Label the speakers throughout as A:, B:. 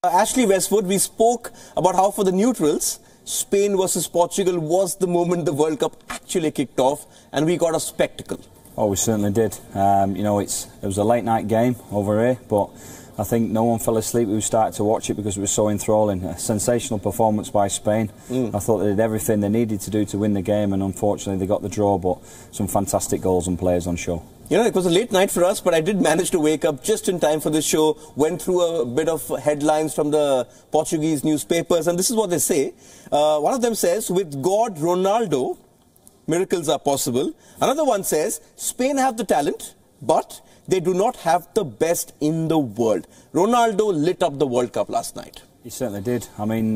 A: Ashley Westwood, we spoke about how for the neutrals, Spain versus Portugal was the moment the World Cup actually kicked off, and we got a spectacle.
B: Oh, we certainly did. You know, it was a late night game over here, but I think no one fell asleep who started to watch it because it was so enthralling. A sensational performance by Spain. I thought they did everything they needed to do to win the game, and unfortunately they got the draw, but some fantastic goals and players on show.
A: You know, it was a late night for us, but I did manage to wake up just in time for this show, went through a bit of headlines from the Portuguese newspapers, and this is what they say. One of them says, with God, Ronaldo, miracles are possible. Another one says, Spain have the talent, but they do not have the best in the world. Ronaldo lit up the World Cup last night.
B: He certainly did. I mean,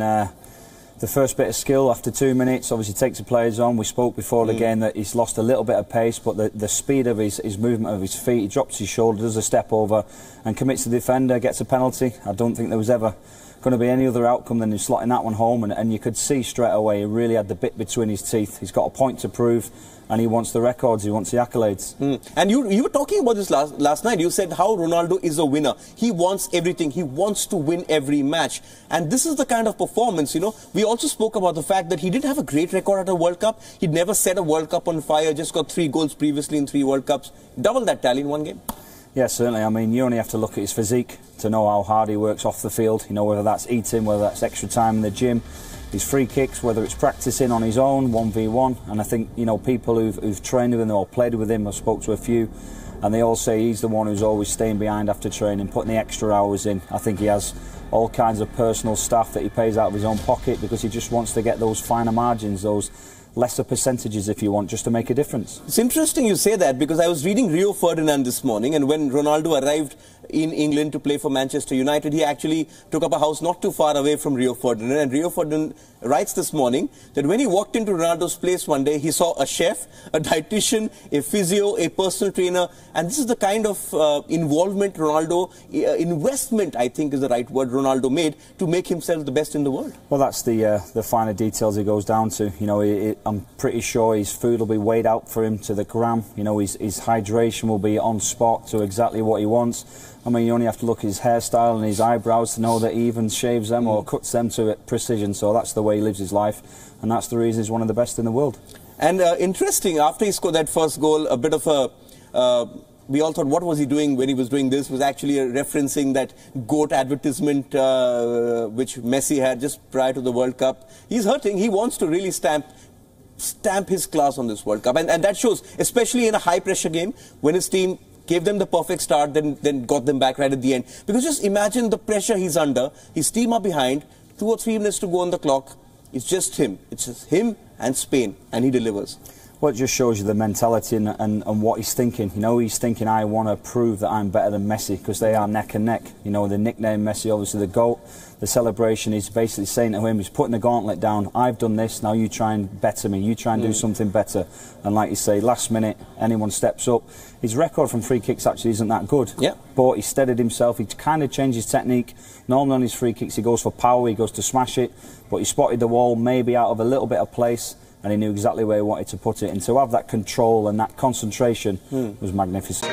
B: the first bit of skill after 2 minutes obviously takes the players on. We spoke before the game that he's lost a little bit of pace, but the speed of his movement of his feet, he drops his shoulder, does a step over and commits the defender, gets a penalty. I don't think there was ever going to be any other outcome than him slotting that one home, and you could see straight away he really had the bit between his teeth. He's got a point to prove, and he wants the records, he wants the accolades.
A: And you were talking about this last night. You said how Ronaldo is a winner. He wants everything. He wants to win every match. And this is the kind of performance, you know. We also spoke about the fact that he did have a great record at a World Cup. He'd never set a World Cup on fire, just got 3 goals previously in 3 World Cups. Double that tally in one game.
B: Yeah, certainly. I mean, you only have to look at his physique to know how hard he works off the field. You know, whether that's eating, whether that's extra time in the gym, his free kicks, whether it's practicing on his own, 1v1. And I think, you know, people who've trained with him or played with him, I spoke to a few, and they all say he's the one who's always staying behind after training, putting the extra hours in. I think he has all kinds of personal staff that he pays out of his own pocket because he just wants to get those finer margins, those lesser percentages, if you want, just to make a difference.
A: It's interesting you say that, because I was reading Rio Ferdinand this morning, and when Ronaldo arrived in England to play for Manchester United, he actually took up a house not too far away from Rio Ferdinand, and Rio Ferdinand writes this morning that when he walked into Ronaldo's place one day, he saw a chef, a dietitian, a physio, a personal trainer, and this is the kind of involvement Ronaldo, investment I think is the right word, Ronaldo made to make himself the best in the world.
B: Well, that's the finer details he goes down to. You know, I'm pretty sure his food will be weighed out for him to the gram. You know, his hydration will be on spot to exactly what he wants. I mean, you only have to look at his hairstyle and his eyebrows to know that he even shaves them or cuts them to precision. So that's the way he lives his life, and that's the reason he's one of the best in the world. And
A: interesting, after he scored that first goal, a bit of a... we all thought, what was he doing when he was doing this? Was actually referencing that GOAT advertisement which Messi had just prior to the World Cup. He's hurting. He wants to really stamp his class on this World Cup. And that shows, especially in a high-pressure game, when his team gave them the perfect start, then got them back right at the end. Because just imagine the pressure he's under. His team are behind, 2 or 3 minutes to go on the clock. It's just him. It's just him and Spain, and he delivers.
B: Well, it just shows you the mentality and what he's thinking. You know, he's thinking, I want to prove that I'm better than Messi, because they are neck and neck. You know, the nickname Messi, obviously the GOAT. The celebration is basically saying to him, he's putting the gauntlet down. I've done this, now you try and better me. You try and do something better. And like you say, last minute, anyone steps up. His record from free kicks actually isn't that good.
A: Yeah.
B: But he steadied himself. He kind of changed his technique. Normally on his free kicks, he goes for power, he goes to smash it. But he spotted the wall maybe out of a little bit of place, and he knew exactly where he wanted to put it. And to have that control and that concentration was magnificent.